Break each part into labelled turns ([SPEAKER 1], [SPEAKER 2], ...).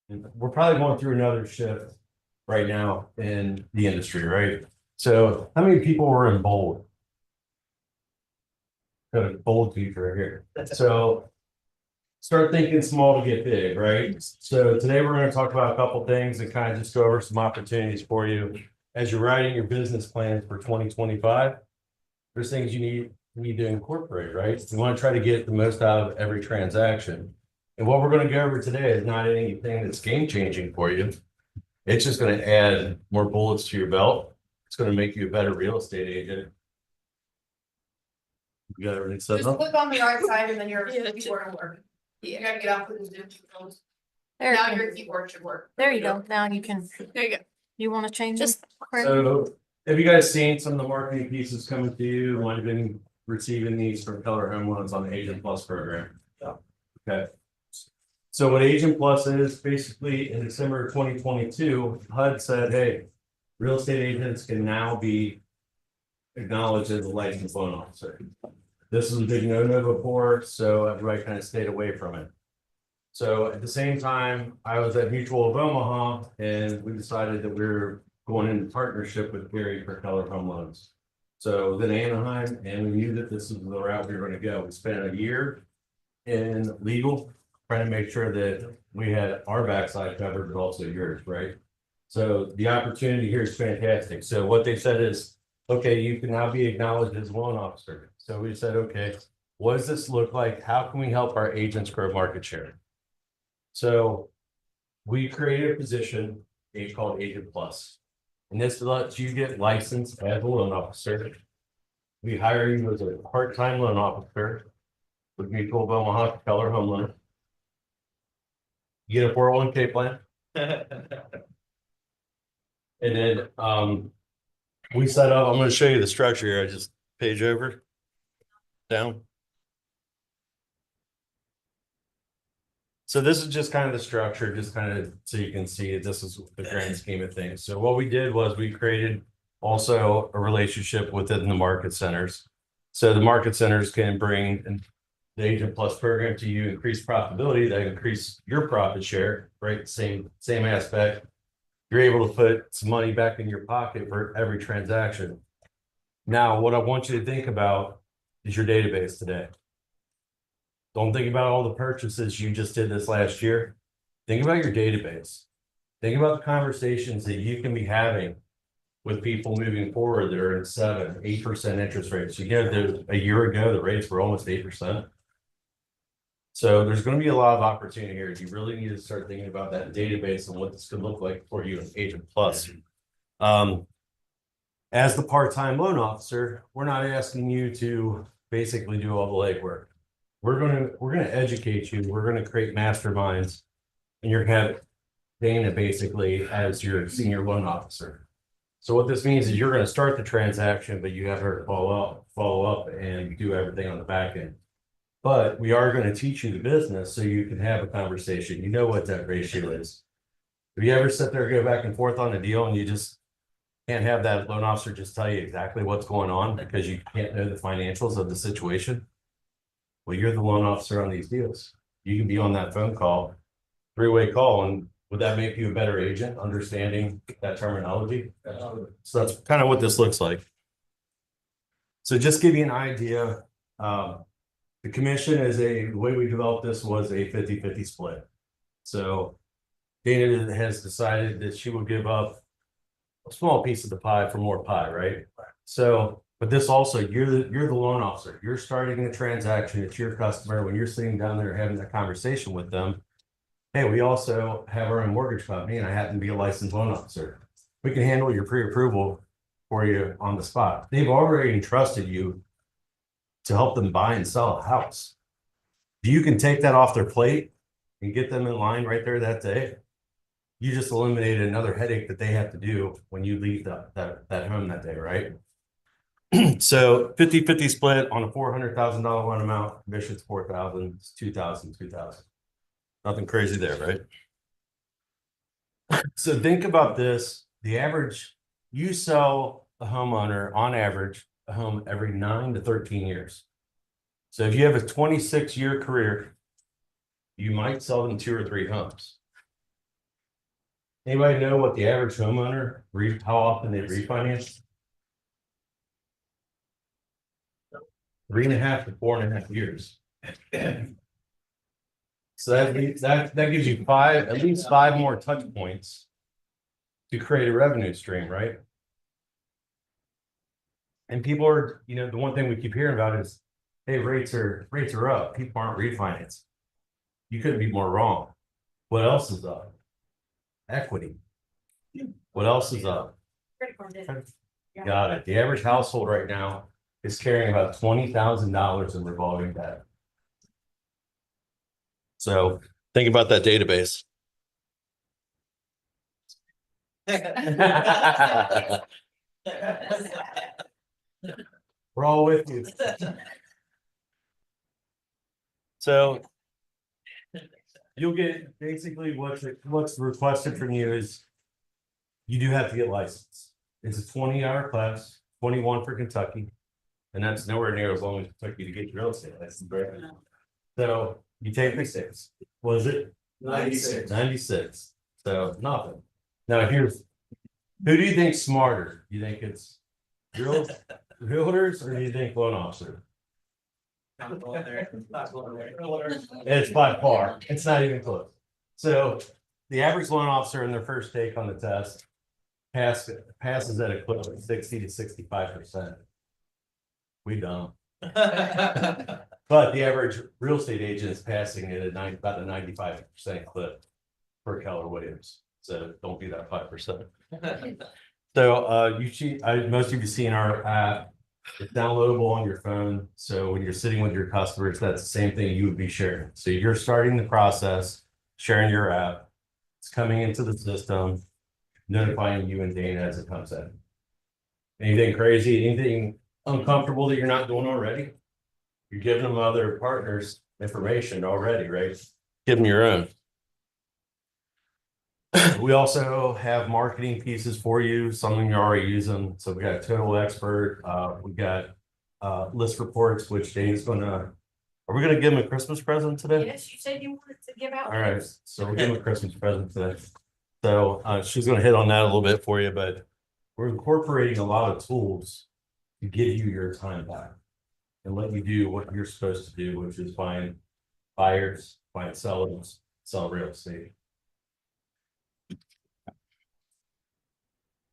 [SPEAKER 1] And we're probably going through another shift right now in the industry, right? So how many people were in bold? Got a bold feature right here. So start thinking small to get big, right? So today we're going to talk about a couple things and kind of just go over some opportunities for you as you're writing your business plans for 2025. There's things you need to incorporate, right? You want to try to get the most out of every transaction. And what we're going to go over today is not anything that's game changing for you. It's just going to add more bullets to your belt. It's going to make you a better real estate agent. You got everything set
[SPEAKER 2] Just
[SPEAKER 1] up?
[SPEAKER 2] click on the right side and then your keyboard will work. You gotta get off with the Zoom.
[SPEAKER 3] There,
[SPEAKER 2] Now your keyboard should work.
[SPEAKER 3] there you go. Now you can,
[SPEAKER 2] There you go.
[SPEAKER 3] you want to change
[SPEAKER 2] Just-
[SPEAKER 3] this?
[SPEAKER 1] So have you guys seen some of the marketing pieces coming to you? Might have been receiving these from Keller Home Loans on the Agent Plus program. Yeah. Okay. So what Agent Plus is, basically in December 2022, HUD said, hey, real estate agents can now be acknowledged as a licensed loan officer. This was a big no-no before, so everybody kind of stayed away from it. So at the same time, I was at Mutual of Omaha and we decided that we were going into partnership with Gary for Keller Home Loans. So then Anaheim, and we knew that this was the route we were going to go. We spent a year in legal, trying to make sure that we had our backside covered, but also yours, right? So the opportunity here is fantastic. So what they said is, okay, you can now be acknowledged as a loan officer. So we said, okay, what does this look like? How can we help our agents grow market share? So we created a position, called Agent Plus. And this lets you get licensed as a loan officer. We hire you as a part-time loan officer with Mutual of Omaha, Keller Home Loan. You get a 401k plan. And then we set up, I'm going to show you the structure here. I just page over down. So this is just kind of the structure, just kind of so you can see this is the grand scheme of things. So what we did was we created also a relationship within the market centers. So the market centers can bring the Agent Plus program to you, increase profitability, that increase your profit share, right? Same aspect. You're able to put some money back in your pocket for every transaction. Now, what I want you to think about is your database today. Don't think about all the purchases you just did this last year. Think about your database. Think about the conversations that you can be having with people moving forward that are at 7%, 8% interest rates. You know, a year ago, the rates were almost 8%. So there's going to be a lot of opportunity here. You really need to start thinking about that database and what this could look like for you in Agent Plus. As the part-time loan officer, we're not asking you to basically do all the legwork. We're gonna educate you. We're gonna create masterminds, and you're gonna have Dana basically as your senior loan officer. So what this means is you're gonna start the transaction, but you have her follow up, and do everything on the back end. But we are going to teach you the business so you can have a conversation. You know what that ratio is. Have you ever sit there and go back and forth on a deal and you just can't have that loan officer just tell you exactly what's going on because you can't know the financials of the situation? Well, you're the loan officer on these deals. You can be on that phone call, three-way call, and would that make you a better agent, understanding that terminology? So that's kind of what this looks like. So just give you an idea. The commission the way we developed this was a 50-50 split. So Dana has decided that she will give up a small piece of the pie for more pie, right? So, but this also, you're the loan officer. You're starting the transaction. It's your customer. When you're sitting down there having that conversation with them, hey, we also have our own mortgage company, and I happen to be a licensed loan officer. We can handle your pre-approval for you on the spot. They've already entrusted you to help them buy and sell a house. If you can take that off their plate and get them in line right there that day, you just eliminated another headache that they have to do when you leave that home that day, right? So 50-50 split on a $400,000 loan amount, commission's $4,000, it's $2,000. Nothing crazy there, right? So think about this. The average, you sell a homeowner on average a home every 9 to 13 years. So if you have a 26-year career, you might sell them 2 or 3 homes. Anybody know what the average homeowner, how often they refinance? 3.5 to 4.5 years. So that gives you at least five more touch points to create a revenue stream, right? And people are, the one thing we keep hearing about is, hey, rates are up. People aren't refinancing. You couldn't be more wrong. What else is up? Equity. What else is up? Got it. The average household right now is carrying about $20,000 in revolving debt. So think about that database. We're all with you. So you'll get basically what's requested from you is you do have to get licensed. It's a 20-hour class, 21 for Kentucky, and that's nowhere near as long as it took you to get your real estate license. Right? So you take the 6. Was it
[SPEAKER 4] 96?
[SPEAKER 1] 96. So nothing. Now who do you think's smarter? You think it's realtors or do you think loan officer? It's by far. It's not even close. So the average loan officer in their first take on the test passes at a clip of 60 to 65%. We don't. But the average real estate agent is passing it at about a 95% clip for Keller Williams. So don't be that 5%. So most of you seen our app. It's downloadable on your phone. So when you're sitting with your customers, that's the same thing you would be sharing. So you're starting the process, sharing your app. It's coming into the system, notifying you and Dana as it comes in. Anything crazy, anything uncomfortable that you're not doing already? You're giving them other partners information already, right? Give them your own. We also have marketing pieces for you, something you're already using. So we got Total Expert. We got list reports, which Dana's are we gonna give him a Christmas present today?
[SPEAKER 2] Yes, you said you wanted to give out.
[SPEAKER 1] All right, so we'll give him a Christmas present today. So she's gonna hit on that a little bit for you, but we're incorporating a lot of tools to give you your time back and let you do what you're supposed to do, which is find buyers, find sellers, sell real estate.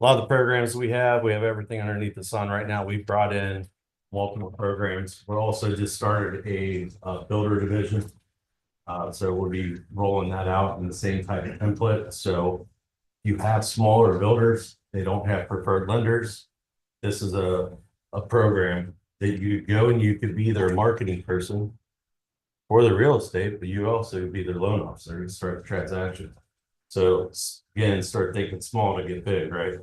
[SPEAKER 1] A lot of the programs we have everything underneath the sun right now. We've brought in multiple programs. We're also just started a builder division. So we'll be rolling that out in the same type of template. So you have smaller builders, they don't have preferred lenders. This is a program that you go and you could be their marketing person for the real estate, but you also could be their loan officer and start the transaction. So again, start thinking small to get big, right?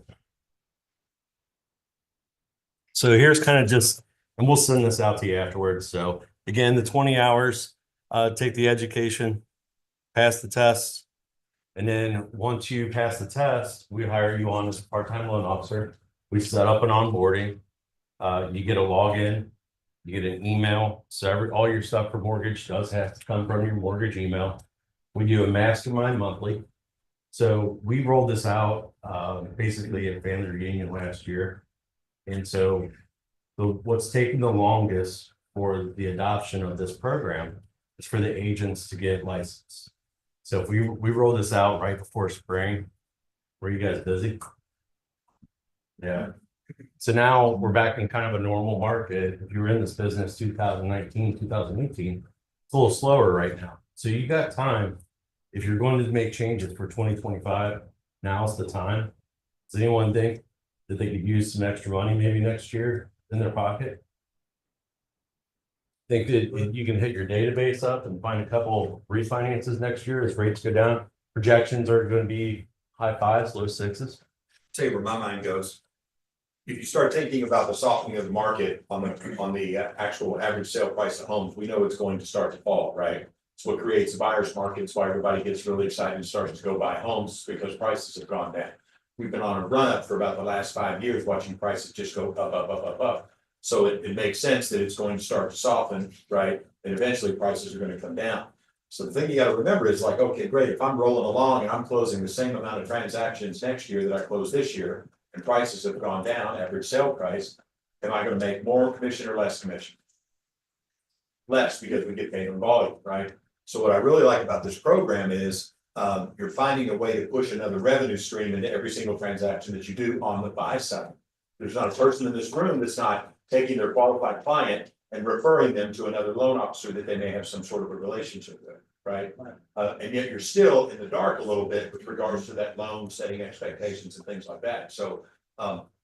[SPEAKER 1] So here's kind of just, and we'll send this out to you afterwards. So again, the 20 hours, take the education, pass the test. And then once you pass the test, we hire you on as a part-time loan officer. We set up an onboarding. You get a login, you get an email. So all your stuff for mortgage does have to come from your mortgage email. We do a mastermind monthly. So we rolled this out basically at family reunion last year. And so what's taking the longest for the adoption of this program is for the agents to get licensed. So if we roll this out right before spring, were you guys busy? Yeah. So now we're back in kind of a normal market. If you were in this business 2019, 2018, it's a little slower right now. So you got time. If you're going to make changes for 2025, now's the time. Does anyone think that they could use some extra money maybe next year in their pocket? Think that you can hit your database up and find a couple refinances next year as rates go down? Projections are going to be high 5s, low 6s.
[SPEAKER 4] Tell you where my mind goes. If you start thinking about the softening of the market on the actual average sale price of homes, we know it's going to start to fall, right? It's what creates the buyer's market. It's why everybody gets really excited and starts to go buy homes, because prices have gone down. We've been on a run up for about the last 5 years, watching prices just go up. So it makes sense that it's going to start to soften, right? And eventually prices are going to come down. So the thing you gotta remember is like, okay, great, if I'm rolling along and I'm closing the same amount of transactions next year that I closed this year, and prices have gone down, average sale price, am I gonna make more commission or less commission? Less, because we get paid on volume, right? So what I really like about this program is, you're finding a way to push another revenue stream into every single transaction that you do on the buy side. There's not a person in this room that's not taking their qualified client and referring them to another loan officer that they may have some sort of a relationship with, right? And yet you're still in the dark a little bit with regards to that loan, setting expectations and things like that. So,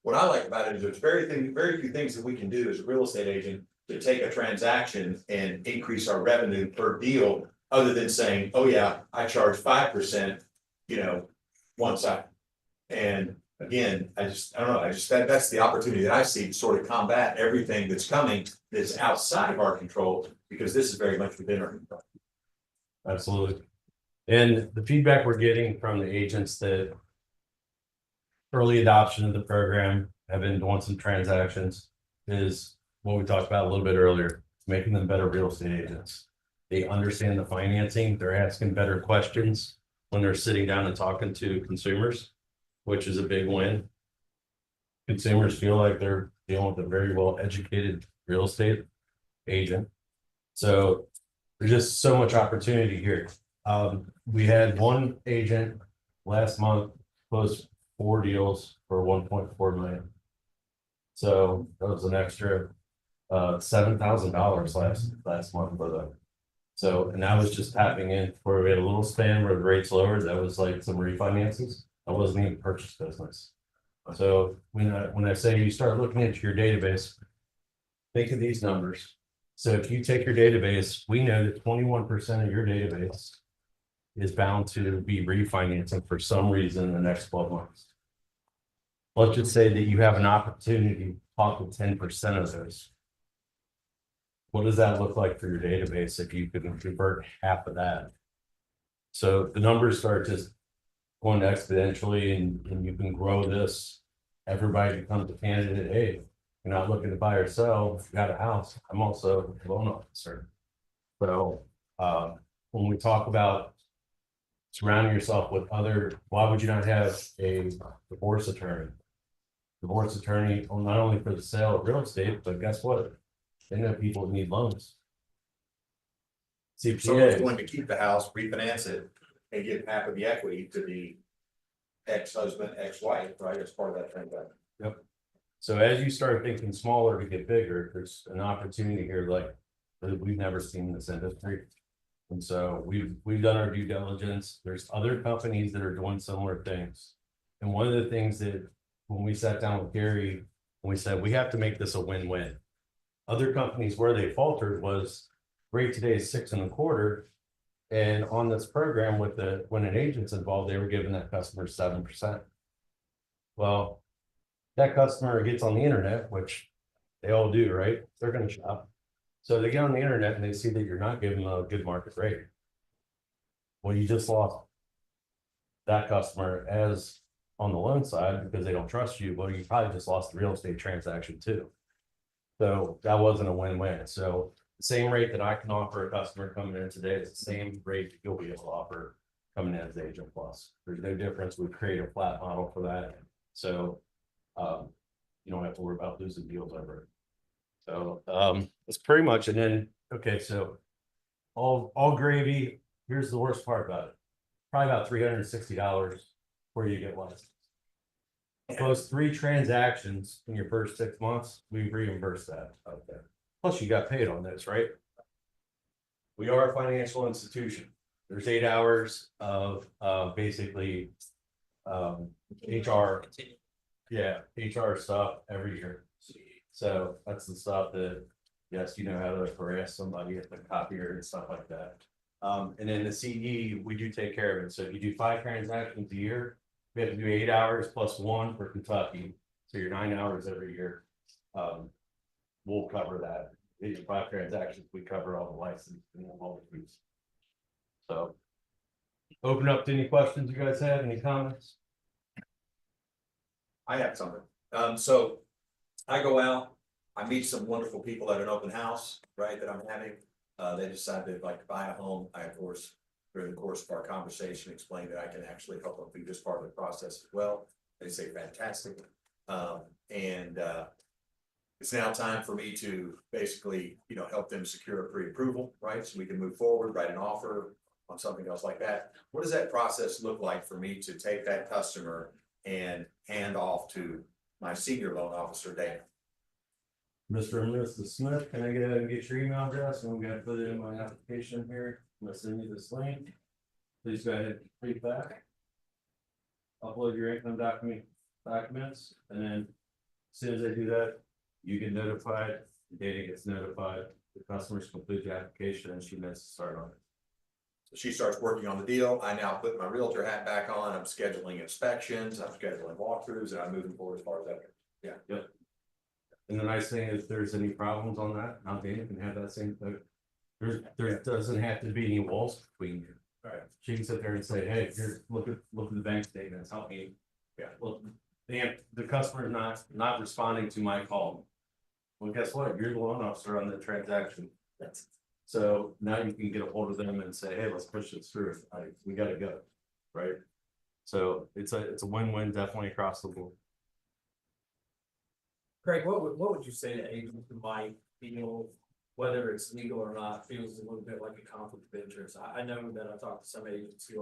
[SPEAKER 4] what I like about it is there's very few things that we can do as a real estate agent to take a transaction and increase our revenue per deal, other than saying, oh yeah, I charge 5%, one side. And again, I don't know, that's the opportunity that I see to sort of combat everything that's coming that's outside of our control, because this is very much within our control.
[SPEAKER 1] Absolutely. And the feedback we're getting from the agents that early adoption of the program have been doing some transactions is what we talked about a little bit earlier, making them better real estate agents. They understand the financing, they're asking better questions when they're sitting down and talking to consumers, which is a big win. Consumers feel like they're dealing with a very well educated real estate agent. So there's just so much opportunity here. We had one agent last month close 4 deals for 1.4 million. So that was an extra $7,000 last month for them. So, and that was just tapping in where we had a little span where the rates lower. That was like some refinances. That wasn't even purchase business. So when I say you start looking into your database, think of these numbers. So if you take your database, we know that 21% of your database is bound to be refinancing for some reason in the next 12 months. Let's just say that you have an opportunity to talk with 10% of those. What does that look like for your database if you could convert half of that? So the numbers start just going exponentially, and you can grow this. Everybody becomes a candidate. Hey, you're not looking to buy or sell, you got a house. I'm also a loan officer. So when we talk about surrounding yourself with why would you not have a divorce attorney? Divorce attorney, well, not only for the sale of real estate, but guess what? They know people need loans.
[SPEAKER 4] Someone's
[SPEAKER 1] CPA.
[SPEAKER 4] going to keep the house, refinance it, and give half of the equity to the ex-husband, ex-wife, right, as part of that transaction.
[SPEAKER 1] Yep. So as you start thinking smaller to get bigger, there's an opportunity here like that we've never seen in this industry. And so we've done our due diligence. There's other companies that are doing similar things. And one of the things that when we sat down with Gary, we said we have to make this a win-win. Other companies where they faltered was rate today is 6.25%. And on this program when an agent's involved, they were giving that customer 7%. Well, that customer gets on the internet, which they all do, right? They're going to shop. So they get on the internet and they see that you're not giving them a good market rate. Well, you just lost that customer as on the loan side because they don't trust you. Well, you probably just lost the real estate transaction too. So that wasn't a win-win. So the same rate that I can offer a customer coming in today is the same rate that you'll be able to offer coming in as Agent Plus. There's no difference. We create a flat model for that. So you don't have to worry about losing deals over it. So it's pretty much, and then okay, so all gravy. Here's the worst part about it. Probably about $360 where you get licensed. Close 3 transactions in your first 6 months, we reimburse that out there. Plus you got paid on those, right? We are a financial institution. There's 8 hours of basically HR, HR stuff every year. So that's the stuff that, yes, you know how to harass somebody at the copier and stuff like that. And then the CE, we do take care of it. So if you do 5 transactions a year, we have to do 8 hours plus 1 for Kentucky. So you're 9 hours every year. We'll cover that. These are 5 transactions, we cover all the license and all the fees. So open up to any questions you guys have, any comments?
[SPEAKER 4] I have something. So I go out, I meet some wonderful people at an open house, right, that I'm having. They decided they'd like to buy a home. I, of course, during the course of our conversation, explained that I can actually help them through this part of the process as well. They say fantastic. And it's now time for me to basically, help them secure a pre-approval, right? So we can move forward, write an offer on something else like that. What does that process look like for me to take that customer and hand off to my senior loan officer, Dan?
[SPEAKER 1] Mr. and Mrs. Smith, can I get your email address? And I'm gonna put it in my application here. I'm gonna send you this link. Please go ahead and complete that. Upload your income documents, and then as soon as I do that, you get notified, the data gets notified, the customers complete the application, and she knows to start on it.
[SPEAKER 4] So she starts working on the deal. I now put my realtor hat back on. I'm scheduling inspections, I'm scheduling walkthroughs, and I'm moving forward as far as that goes. Yeah.
[SPEAKER 1] And the nice thing is, if there's any problems on that, now Dana can have that same, there doesn't have to be any walls between you.
[SPEAKER 4] Right.
[SPEAKER 1] She can sit there and say, hey, here, look at the bank statements, help me.
[SPEAKER 4] Yeah.
[SPEAKER 1] Well, the customer is not responding to my call. Well, guess what? You're the loan officer on the transaction. So now you can get a hold of them and say, hey, let's push this through. We gotta go, right? So it's a win-win definitely across the board.
[SPEAKER 5] Craig, what would you say to agents who might feel, whether it's legal or not, feels a little bit like a conflict of interest? I know that I talked to some agents who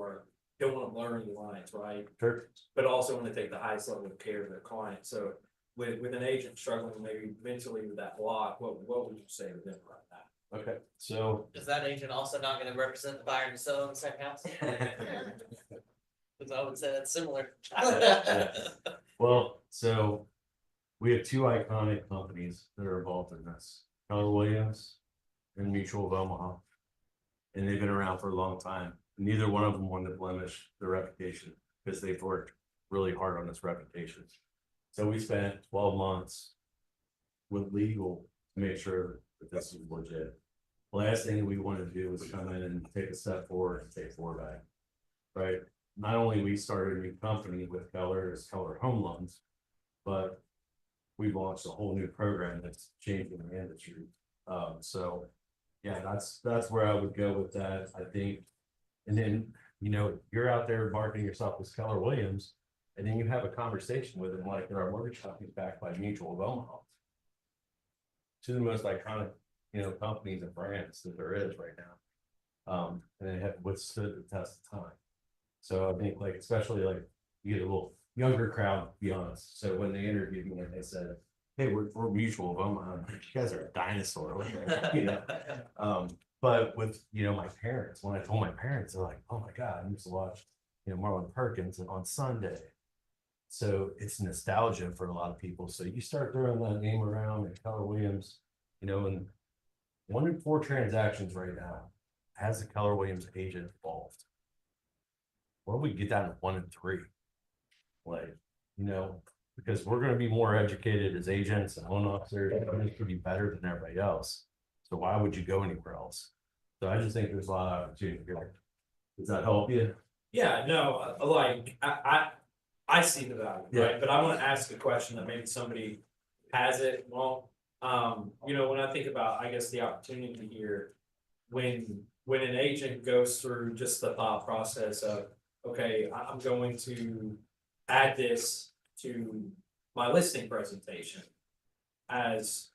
[SPEAKER 5] don't want to blur any lines, right?
[SPEAKER 1] Sure.
[SPEAKER 5] But also want to take the highest level of care of their client. So with an agent struggling maybe mentally with that block, what would you say to them right now?
[SPEAKER 1] Okay, so
[SPEAKER 6] Is that agent also not gonna represent the buyer and seller in the same house? Cause I would say that's similar.
[SPEAKER 1] well, so we have two iconic companies that are involved in this, Keller Williams and Mutual of Omaha. And they've been around for a long time. Neither one of them wanted to blemish their reputation because they've worked really hard on this reputation. So we spent 12 months with legal to make sure that this is legit. The last thing we wanted to do was come in and take a step forward and take 4 back, right? Not only we started a new company with Keller as Keller Home Loans, but we've launched a whole new program that's changing the industry. So yeah, that's where I would go with that. I think, and then, you're out there marketing yourself as Keller Williams, and then you have a conversation with them, like our mortgage company backed by Mutual of Omaha. Two of the most iconic, companies and brands that there is right now. And they have withstood the test of time. So I think especially you get a little younger crowd, to be honest. So when they interviewed me, they said, hey, we're Mutual of Omaha. You guys are a dinosaur. But with, my parents, when I told my parents, they're like, oh my God, I used to watch, Marlon Perkins on Sunday. So it's nostalgia for a lot of people. So you start throwing that name around and Keller Williams, and 1 in 4 transactions right now has a Keller Williams agent involved. Well, we get down to 1 in 3. Because we're going to be more educated as agents and loan officers, it's going to be better than everybody else. So why would you go anywhere else? So I just think there's a lot of opportunity here. Does that help you?
[SPEAKER 5] Yeah, no, I see the value, right? But I want to ask a question that maybe somebody has it. Well, when I think about, I guess, the opportunity here, when an agent goes through just the thought process of, okay, I'm going to add this to my listing presentation as,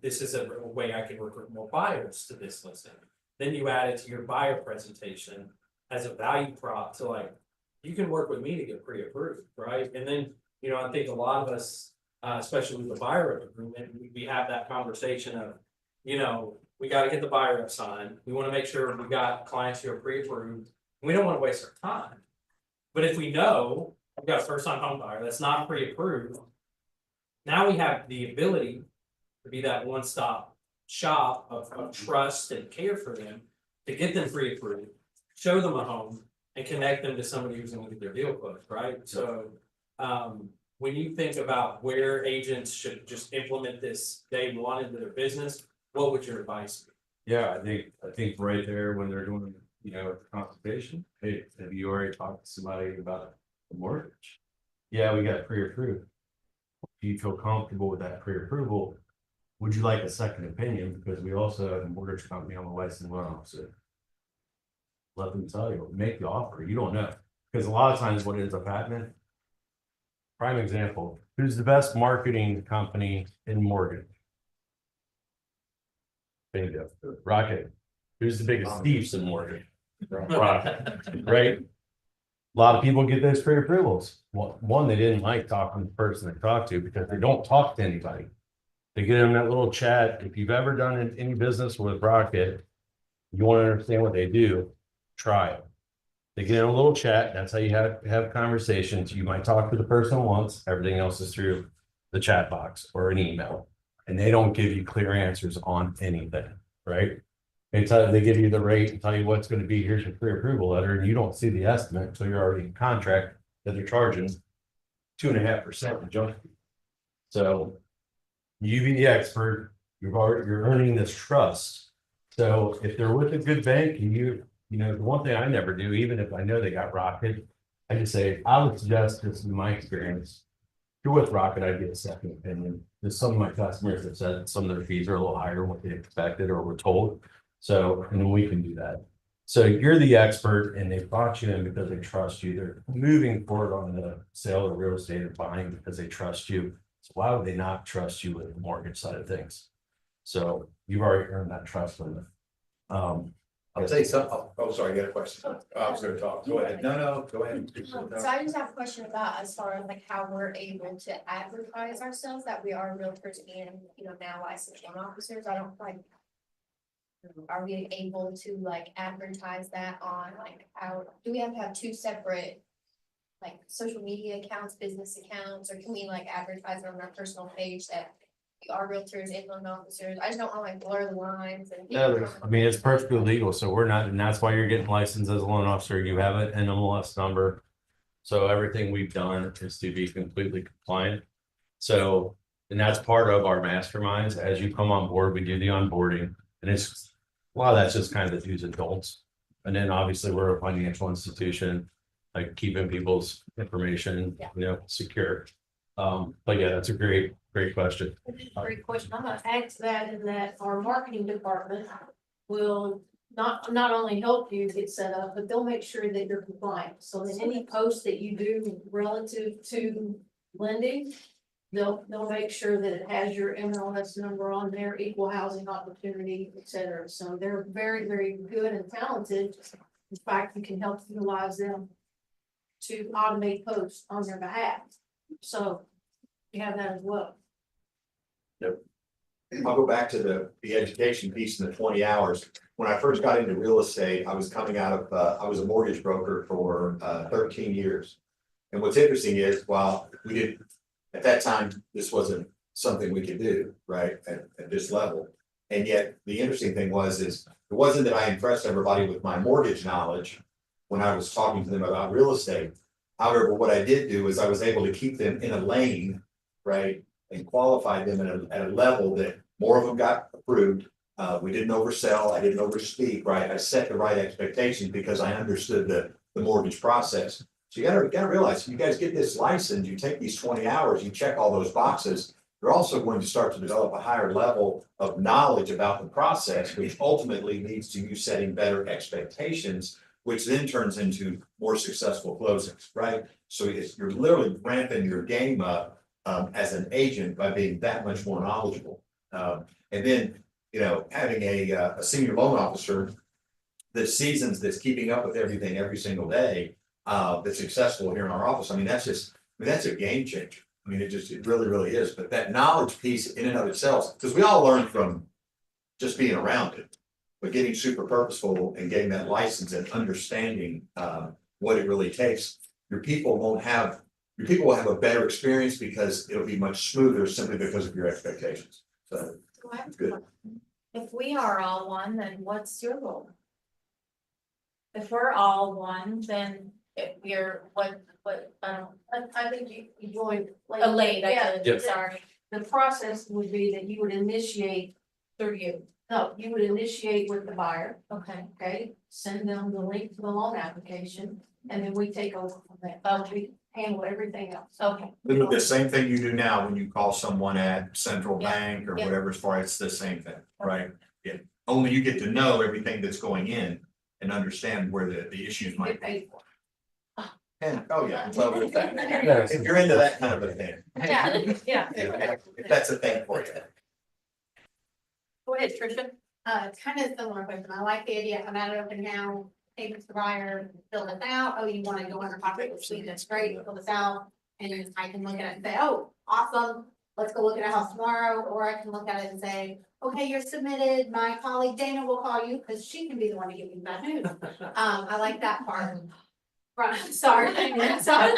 [SPEAKER 5] this is a way I can recruit more buyers to this listing. Then you add it to your buyer presentation as a value prop to you can work with me to get pre-approved, right? And then, I think a lot of us, especially with the buyer agreement, we have that conversation of, we got to get the buyer up signed. We want to make sure we got clients who are pre-approved. We don't want to waste our time. But if we know we've got a first-time home buyer that's not pre-approved, now we have the ability to be that one-stop shop of trust and care for them to get them pre-approved, show them a home, and connect them to somebody who's going to get their deal closed, right? So when you think about where agents should just implement this day one into their business, what would your advice be?
[SPEAKER 1] Yeah, I think right there when they're doing, consultation, hey, have you already talked to somebody about the mortgage? Yeah, we got pre-approved. Do you feel comfortable with that pre-approval? would you like a second opinion? Because we also have a mortgage company on the licensed loan officer. Let them tell you, make the offer, you don't know, because a lot of times what ends up happening. Prime example, who's the best marketing company in mortgage? Bingo, Rocket. Who's the biggest thieves in mortgage? Rocket, right? A lot of people get those pre-approvals. One, they didn't like talking to the person they talked to because they don't talk to anybody. They get in that little chat. If you've ever done any business with Rocket, you want to understand what they do, try it. They get in a little chat. That's how you have conversations. You might talk to the person once, everything else is through the chat box or an email. And they don't give you clear answers on anything, right? They give you the rate and tell you what's going to be. Here's your pre-approval letter, and you don't see the estimate until you're already in contract that they're charging 2.5% in junk fee. So you be the expert, you're earning this trust. So if they're with a good bank and you know, the one thing I never do, even if I know they got Rocket, I just say, I would suggest, this in my experience, if you're with Rocket, I'd get a second opinion. There's some of my customers that said some of their fees are a little higher than what they expected or were told. So, and then we can do that. So you're the expert and they brought you in because they trust you. They're moving forward on the sale of real estate or buying because they trust you. So why would they not trust you with the mortgage side of things? So you've already earned that trust with them.
[SPEAKER 4] I'll tell you something. Oh, sorry, you got a question? I was gonna talk. Go ahead. No, go ahead.
[SPEAKER 2] So I just have a question about as far as like how we're able to advertise ourselves that we are realtors and, you know, now licensed loan officers. I don't like. Are we able to like advertise that on like do we have to have two separate? Like social media accounts, business accounts, or can we like advertise on our personal page that we are realtors and loan officers? I just don't want to like blur the lines and.
[SPEAKER 1] No, I mean, it's perfectly legal, so we're not, and that's why you're getting licensed as a loan officer. You have an NMLS number. So everything we've done is to be completely compliant. So, and that's part of our masterminds. As you come on board, we do the onboarding, and it's a lot of that's just kind of the do's and don'ts. And then obviously we're a financial institution, like keeping people's information, you know, secure. But yeah, that's a great question.
[SPEAKER 7] Great question. I'm gonna add to that in that our marketing department will not only help you get set up, but they'll make sure that you're compliant. So that any post that you do relative to lending, they'll make sure that it has your MLS number on there, equal housing opportunity, et cetera. So they're very, very good and talented. In fact, you can help utilize them to automate posts on their behalf. So you have that as well.
[SPEAKER 4] I'll go back to the education piece in the 20 hours. When I first got into real estate, I was coming out of, I was a mortgage broker for 13 years. And what's interesting is, while we did, at that time, this wasn't something we could do, right, at this level. And yet, the interesting thing is it wasn't that I impressed everybody with my mortgage knowledge when I was talking to them about real estate. However, what I did do is I was able to keep them in a lane, right, and qualify them at a level that more of them got approved. We didn't oversell, I didn't overspeak, right? I set the right expectations because I understood the mortgage process. So you gotta realize, if you guys get this license, you take these 20 hours, you check all those boxes, you're also going to start to develop a higher level of knowledge about the process, which ultimately leads to you setting better expectations, which then turns into more successful closings, right? So you're literally ramping your game up as an agent by being that much more knowledgeable. And then, you know, having a senior loan officer that's seasoned, that's keeping up with everything every single day, that's successful here in our office. I mean, that's a game changer. I mean, it really, really is. But that knowledge piece in and of itself, because we all learn from just being around it, but getting super purposeful and getting that license and understanding what it really takes, your people will have a better experience because it'll be much smoother simply because of your expectations. So it's good.
[SPEAKER 8] If we are all one, then what's your role? If we're all one, then if you're
[SPEAKER 7] I think you joined
[SPEAKER 8] late,
[SPEAKER 7] Yeah,
[SPEAKER 8] sorry,
[SPEAKER 7] the process would be that you would initiate,
[SPEAKER 8] through you,
[SPEAKER 7] you would initiate with the buyer,
[SPEAKER 8] okay,
[SPEAKER 7] okay? Send them the link to the loan application. and then we take over from there. We handle everything else.
[SPEAKER 8] Okay,
[SPEAKER 4] Literally the same thing you do now when you call someone at Central
[SPEAKER 8] Yeah,
[SPEAKER 4] Bank or
[SPEAKER 7] yeah.
[SPEAKER 4] whatever, as far as the same thing, right? Yeah, only you get to know everything that's going in and understand where the issues
[SPEAKER 7] Get
[SPEAKER 4] might be.
[SPEAKER 7] paid for
[SPEAKER 4] And, oh, yeah, well,
[SPEAKER 1] Yes.
[SPEAKER 4] if you're into that kind of a thing,
[SPEAKER 7] it. Yeah.
[SPEAKER 4] if that's a thing for you.
[SPEAKER 7] Go ahead, Tricia.
[SPEAKER 9] It's kind of a similar question. I like the idea of that open now, take it to the buyer, fill this out. Oh, you want to go under pocket, sweet, that's great, fill this out. And I can look at it and say, oh, awesome, let's go look at a house tomorrow. Or I can look at it and say, okay, you're submitted. My colleague Dana will call you because she can be the one to give you bad news. I like that part. Right, sorry. Sorry.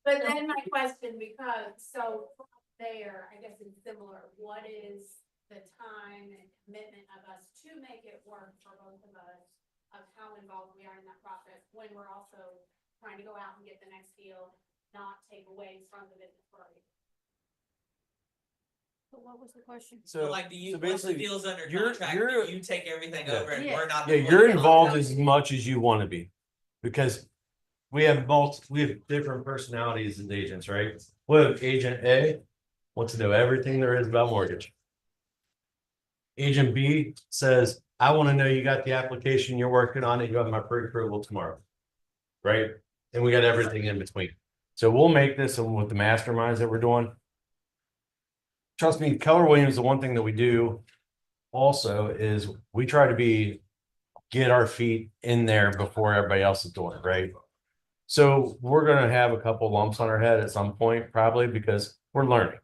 [SPEAKER 9] But then my question becomes, so from there, I guess it's similar, what is the time and commitment of us to make it work for both of us? Of how involved we are in that process, when we're also trying to go out and get the next deal, not take away from the business party.
[SPEAKER 3] What was the question?
[SPEAKER 6] So like, do you,
[SPEAKER 1] so
[SPEAKER 6] once the
[SPEAKER 1] basically,
[SPEAKER 6] deal's under
[SPEAKER 1] you're-
[SPEAKER 6] contract,
[SPEAKER 1] you're-
[SPEAKER 6] do you take everything
[SPEAKER 1] Yeah.
[SPEAKER 6] over and
[SPEAKER 9] Yeah.
[SPEAKER 6] we're not.
[SPEAKER 1] Yeah,
[SPEAKER 6] the
[SPEAKER 1] you're
[SPEAKER 6] one
[SPEAKER 1] involved
[SPEAKER 6] that-
[SPEAKER 1] as much as you want to be. Because we have different personalities as agents, right? We have agent A wants to know everything there is about mortgage. Agent B says, I want to know you got the application, you're working on it, you have my pre-approval tomorrow. Right? And we got everything in between. So we'll make this and with the masterminds that we're doing. Trust me, Keller Williams, the one thing that we do also is we try to get our feet in there before everybody else is doing it, right? So we're gonna have a couple lumps on our head at some point, probably because we're learning.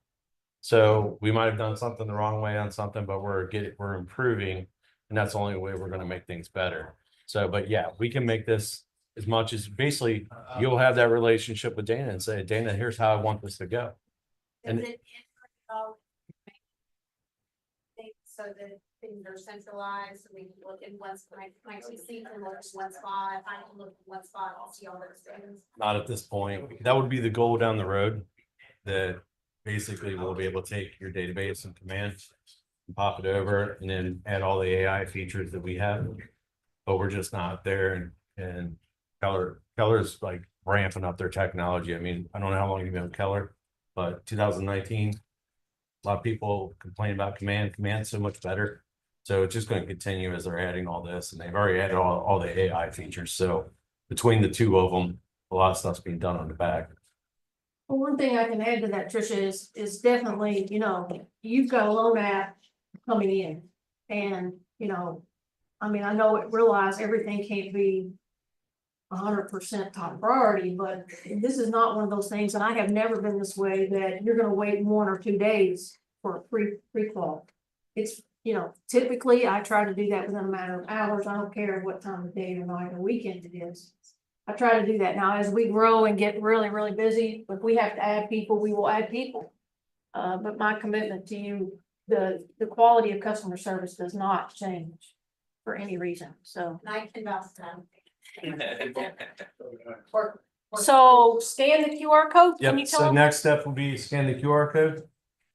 [SPEAKER 1] So we might have done something the wrong way on something, but we're improving, and that's the only way we're gonna make things better. So, but yeah, we can make this as much as basically you'll have that relationship with Dana and say, Dana, here's how I want this to go. And-
[SPEAKER 9] Does it all so that things are centralized, so we can look in one, my TC can look in one spot, I can look in one spot, I'll see all those things.
[SPEAKER 1] Not at this point. That would be the goal down the road. That basically we'll be able to take your database and command, and pop it over, and then add all the AI features that we have. But we're just not there, and Keller's like ramping up their technology. I mean, I don't know how long you've been with Keller, but 2019. A lot of people complain about command's so much better. So it's just going to continue as they're adding all this, and they've already added all the AI features. So between the two of them, a lot of stuff's being done on the back.
[SPEAKER 7] Well, one thing I can add to that, Tricia, is definitely, you've got a loan app coming in. And, I mean, I know realize everything can't be 100% top priority, but this is not one of those things, and I have never been this way, that you're gonna wait 1 or 2 days for a pre-qual. It's, typically I try to do that within a matter of hours. I don't care what time of day or night or weekend it is. I try to do that. Now, as we grow and get really, really busy, if we have to add people, we will add people. But my commitment to you, the quality of customer service does not change for any reason, so.
[SPEAKER 9] And I can vouch for that.
[SPEAKER 3] So scan the QR code, can you
[SPEAKER 1] Yep,
[SPEAKER 3] tell
[SPEAKER 1] so
[SPEAKER 3] them?
[SPEAKER 1] next step will be scan the QR code.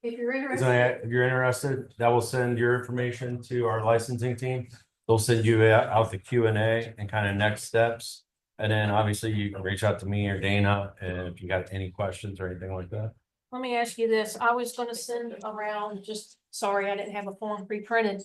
[SPEAKER 7] If you're
[SPEAKER 1] So
[SPEAKER 7] interested,
[SPEAKER 1] if you're interested, that will send your information to our licensing team. They'll send you out the Q&A and kind of next steps. And then obviously you can reach out to me or Dana, and if you got any questions or anything like that.
[SPEAKER 3] Let me ask you this, I was gonna send around, sorry, I didn't have a form pre-printed.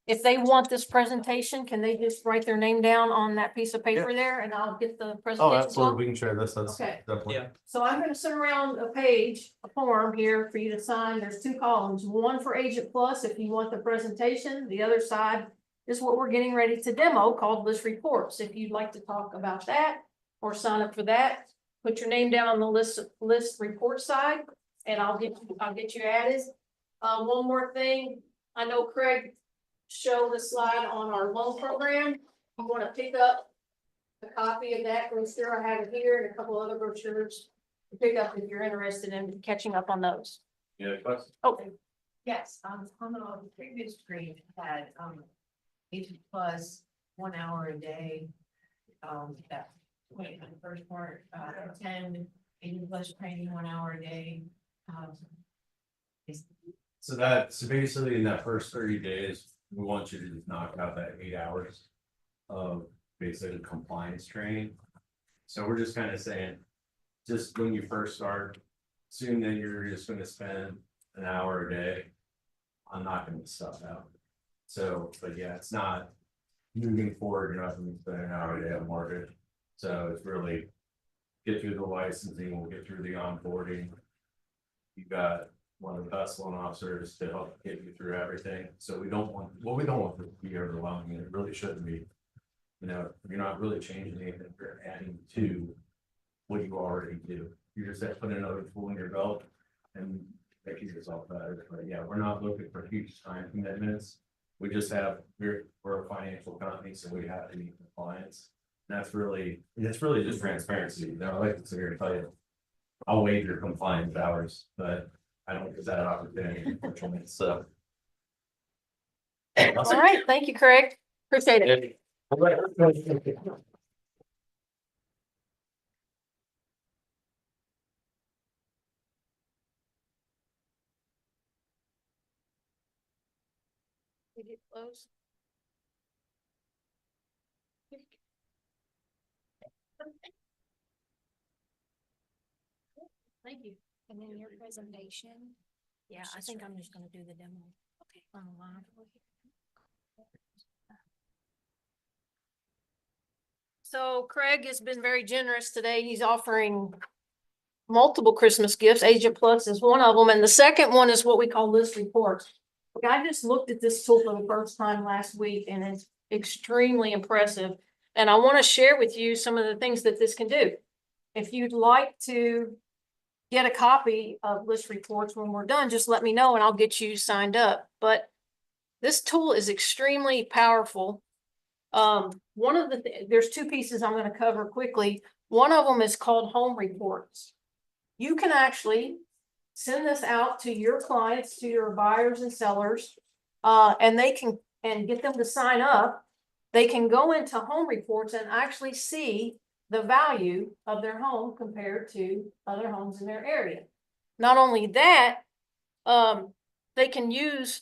[SPEAKER 3] If they want this presentation, can they just write their name down on that piece of paper there and I'll get the
[SPEAKER 1] Oh,
[SPEAKER 3] presentation? to
[SPEAKER 1] absolutely.
[SPEAKER 3] them?
[SPEAKER 1] We can share this. That's
[SPEAKER 7] Okay.
[SPEAKER 1] definitely.
[SPEAKER 5] Yeah.
[SPEAKER 7] so I'm gonna send around a form here for you to sign. There's 2 columns, one for Agent Plus if you want the presentation. The other side is what we're getting ready to demo called list reports. If you'd like to talk about that or sign up for that, put your name down on the list report side and I'll get you added. One more thing, I know Craig showed the slide on our loan program. You want to pick up a copy of that brochure. I have it here and a couple other brochures to pick up if you're interested in catching up on those.
[SPEAKER 1] Yeah.
[SPEAKER 3] Okay.
[SPEAKER 10] Yes, on the previous screen had, Agent Plus, 1 hour a day. That wait, on the first part, 10, Agent Plus training 1 hour a day.
[SPEAKER 1] So basically in that first 30 days, we want you to just knock out that 8 hours of basically compliance training. So we're just kind of saying, just when you first start, assume that you're just gonna spend an hour a day on knocking this stuff out. So, but yeah, it's not moving forward, you're not gonna spend an hour a day on market. So it's really get through the licensing, we'll get through the onboarding. You got one of the best loan officers to help get you through everything. So we don't want this to be overwhelming, and it really shouldn't be. You know, you're not really changing anything, you're adding to what you already do. You're just putting another tool in your belt and making yourself better. But yeah, we're not looking for huge time commitments. We just have, we're a financial company, so we have to meet compliance. And it's really just transparency. You know, I like to sit here and tell you, I'll waive your compliance hours, but I don't get that opportunity, unfortunately, so.
[SPEAKER 3] All right, thank you, Craig. Appreciate it. We get close. Thank you.
[SPEAKER 2] And then your presentation.
[SPEAKER 3] Yeah, I think I'm just gonna do the demo. Okay. Online. So Craig has been very generous today. He's offering multiple Christmas gifts. Agent Plus is one of them. And the second one is what we call list reports. I just looked at this tool for the first time last week and it's extremely impressive. And I want to share with you some of the things that this can do. If you'd like to get a copy of list reports when we're done, just let me know and I'll get you signed up. But this tool is extremely powerful. One of there's two pieces I'm going to cover quickly. One of them is called home reports. You can actually send this out to your clients, to your buyers and sellers, and they can get them to sign up. They can go into home reports and actually see the value of their home compared to other homes in their area. Not only that, they can use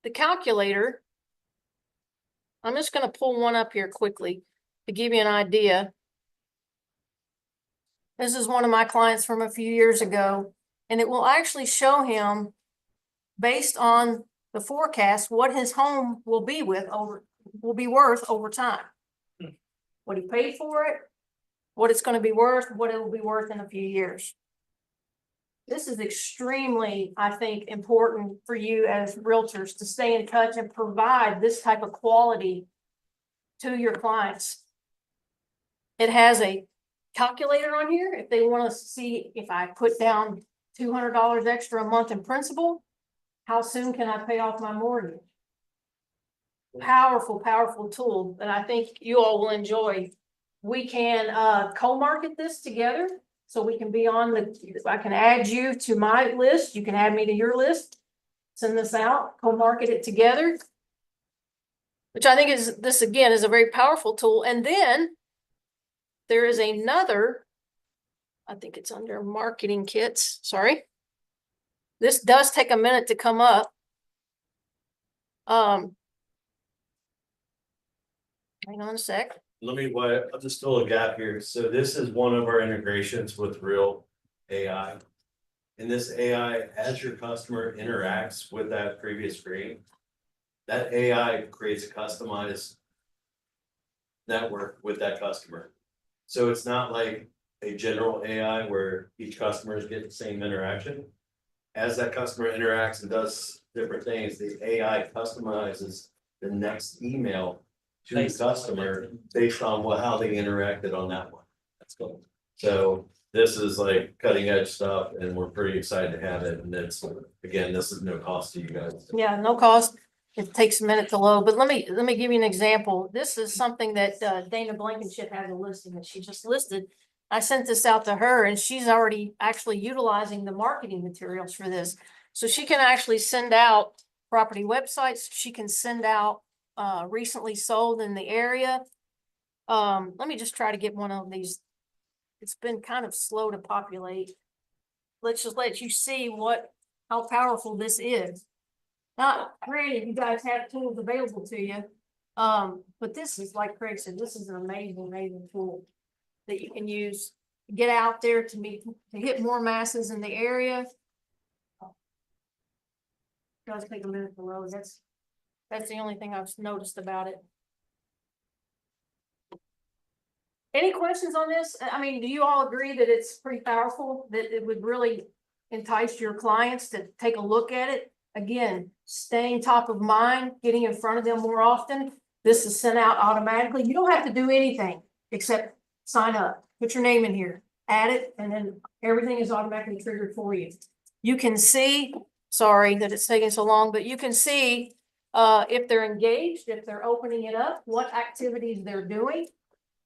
[SPEAKER 3] the calculator. I'm just going to pull one up here quickly to give you an idea. This is one of my clients from a few years ago, and it will actually show him based on the forecast what his home will be worth over time. What he paid for it, what it's going to be worth, what it will be worth in a few years. This is extremely, I think, important for you as realtors to stay in touch and provide this type of quality to your clients. It has a calculator on here if they want to see if I put down $200 extra a month in principal, how soon can I pay off my mortgage? Powerful, powerful tool that I think you all will enjoy. We can co-market this together. So we can be on I can add you to my list. You can add me to your list. Send this out, co-market it together. Which I think this again is a very powerful tool. And then there is another, I think it's under marketing kits. Sorry. This does take a minute to come up. Hang on a sec.
[SPEAKER 1] I'll just fill a gap here. So this is one of our integrations with real AI. And this AI, as your customer interacts with that previous screen, that AI creates a customized network with that customer. So it's not like a general AI where each customer is getting the same interaction. As that customer interacts and does different things, the AI customizes the next email to the customer based on how they interacted on that one. That's cool. So this is like cutting edge stuff and we're pretty excited to have it. And it's, again, this is no cost to you guys.
[SPEAKER 3] Yeah, no cost. It takes a minute to load, but let me give you an example. This is something that Dana Blankenship has a listing that she just listed. I sent this out to her and she's already actually utilizing the marketing materials for this. So she can actually send out property websites. She can send out recently sold in the area. Let me just try to get one of these. It's been kind of slow to populate. Let's just let you see how powerful this is. Now, granted, you guys have tools available to you. But this is, like Craig said, this is an amazing, amazing tool that you can use, to get out there to meet, to hit more masses in the area. Does take a minute to load. That's the only thing I've noticed about it. Any questions on this? I mean, do you all agree that it's pretty powerful, that it would really entice your clients to take a look at it? Again, staying top of mind, getting in front of them more often. This is sent out automatically. You don't have to do anything except sign up, put your name in here, add it, and then everything is automatically triggered for you. You can see, sorry that it's taking so long, but you can see if they're engaged, if they're opening it up, what activities they're doing.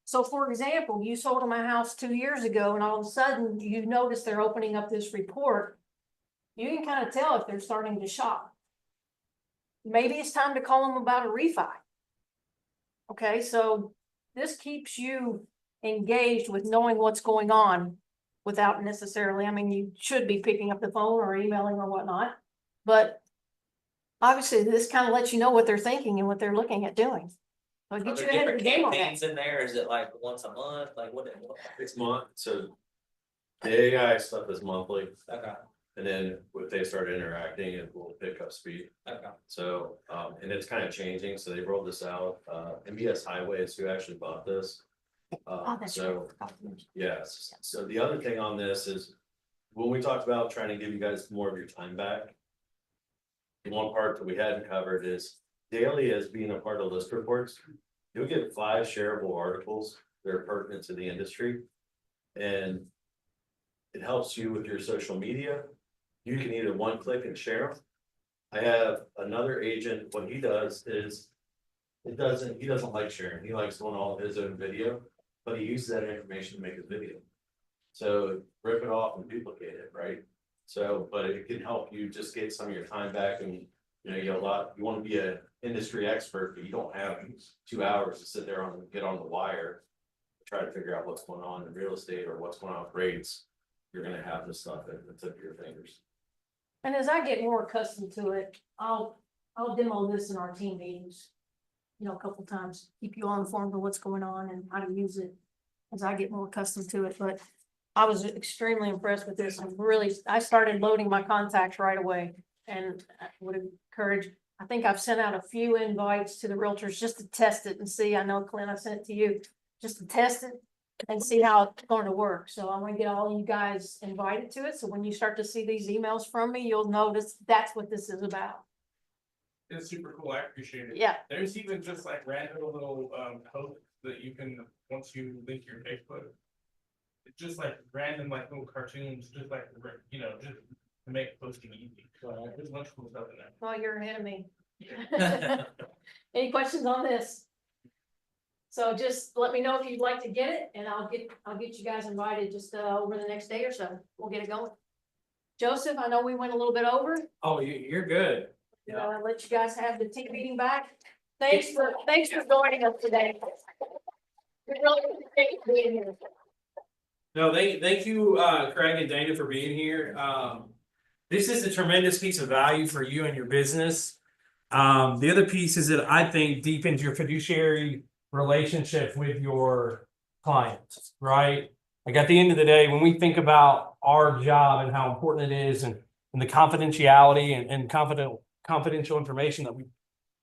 [SPEAKER 3] So for example, you sold them a house 2 years ago and all of a sudden you notice they're opening up this report. You can kind of tell if they're starting to shop. Maybe it's time to call them about a refi. Okay, so this keeps you engaged with knowing what's going on without necessarily, I mean, you should be picking up the phone or emailing or whatnot. But obviously this kind of lets you know what they're thinking and what they're looking at doing. I'll
[SPEAKER 6] Are
[SPEAKER 3] get
[SPEAKER 6] there
[SPEAKER 3] you ahead of
[SPEAKER 6] different
[SPEAKER 3] the game on that.
[SPEAKER 6] campaigns in there? Is it like once a month? Like what?
[SPEAKER 1] It's so the AI stuff is monthly,
[SPEAKER 6] Okay,
[SPEAKER 1] and then if they start interacting, it will pick up speed.
[SPEAKER 6] okay.
[SPEAKER 1] So, and it's kind of changing, so they rolled this out, MBS Highways who actually bought this.
[SPEAKER 3] That's
[SPEAKER 1] So, yes, so the other thing on this is, when we talked about trying to give you guys more of your time back. The one part that we hadn't covered is daily as being a part of list reports. You'll get 5 shareable articles that are pertinent to the industry. And it helps you with your social media. You can either one click and share them. I have another agent, what he does is, he doesn't like sharing, he likes doing all of his own video, but he uses that information to make a video. So rip it off and duplicate it, right? So, but it can help you just get some of your time back, and you know, you want to be an industry expert, but you don't have 2 hours to sit there get on the wire. Try to figure out what's going on in real estate or what's going on with rates. You're gonna have this stuff at the tip of your fingers.
[SPEAKER 3] And as I get more accustomed to it, I'll demo this in our team meetings. You know, a couple times, keep you all informed of what's going on and how to use it as I get more accustomed to it, but I was extremely impressed with this. I started loading my contacts right away, and I would encourage, I think I've sent out a few invites to the realtors just to test it and see. I know, Clint, I sent it to you just to test it and see how it's going to work. So I'm gonna get all you guys invited to it. So when you start to see these emails from me, you'll notice that's what this is about.
[SPEAKER 11] It's super cool, I appreciate it.
[SPEAKER 3] Yeah.
[SPEAKER 11] There's even just like random little posts that you can, once you link your Facebook. It's just like random like little cartoons, just like, you know, just to make posting easy. So there's a bunch of cool stuff in there.
[SPEAKER 3] Oh, you're ahead of me. Any questions on this? So just let me know if you'd like to get it, and I'll get you guys invited just over the next day or so. We'll get it going. Joseph, I know we went a little bit over.
[SPEAKER 5] Oh, you're good.
[SPEAKER 3] I'll let you guys have the team meeting back. Thanks for joining us today. We really appreciate you being here.
[SPEAKER 5] No, thank you, Craig and Dana, for being here. This is a tremendous piece of value for you and your business. The other piece is that I think deepens your fiduciary relationship with your clients, right? Like at the end of the day, when we think about our job and how important it is, and the confidentiality and confidential information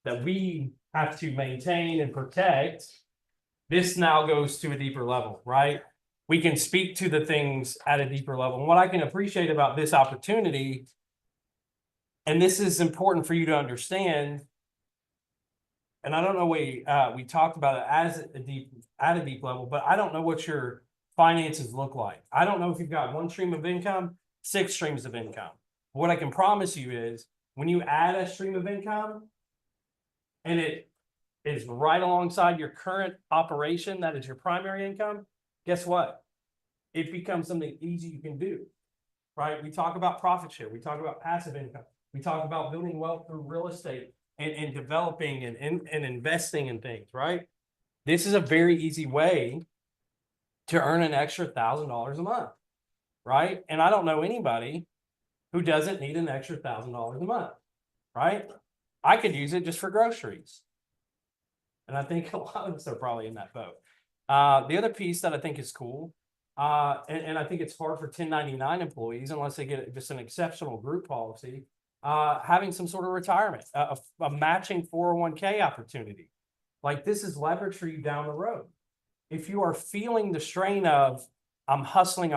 [SPEAKER 5] that we have to maintain and protect, this now goes to a deeper level, right? We can speak to the things at a deeper level. And what I can appreciate about this opportunity, and this is important for you to understand, and I don't know, we talked about it at a deep level, but I don't know what your finances look like. I don't know if you've got 1 stream of income, 6 streams of income. What I can promise you is when you add a stream of income and it is right alongside your current operation, that is your primary income, guess what? It becomes something easy you can do, right? We talk about profit share. We talk about passive income. We talk about building wealth through real estate and developing and investing in things, right? This is a very easy way to earn an extra $1,000 a month, right? And I don't know anybody who doesn't need an extra $1,000 a month, right? I could use it just for groceries.
[SPEAKER 12] And I think a lot of us are probably in that boat. The other piece that I think is cool, and I think it's hard for 1099 employees unless they get just an exceptional group policy, having some sort of retirement, a matching 401k opportunity. Like this is leverage for you down the road. If you are feeling the strain of I'm hustling,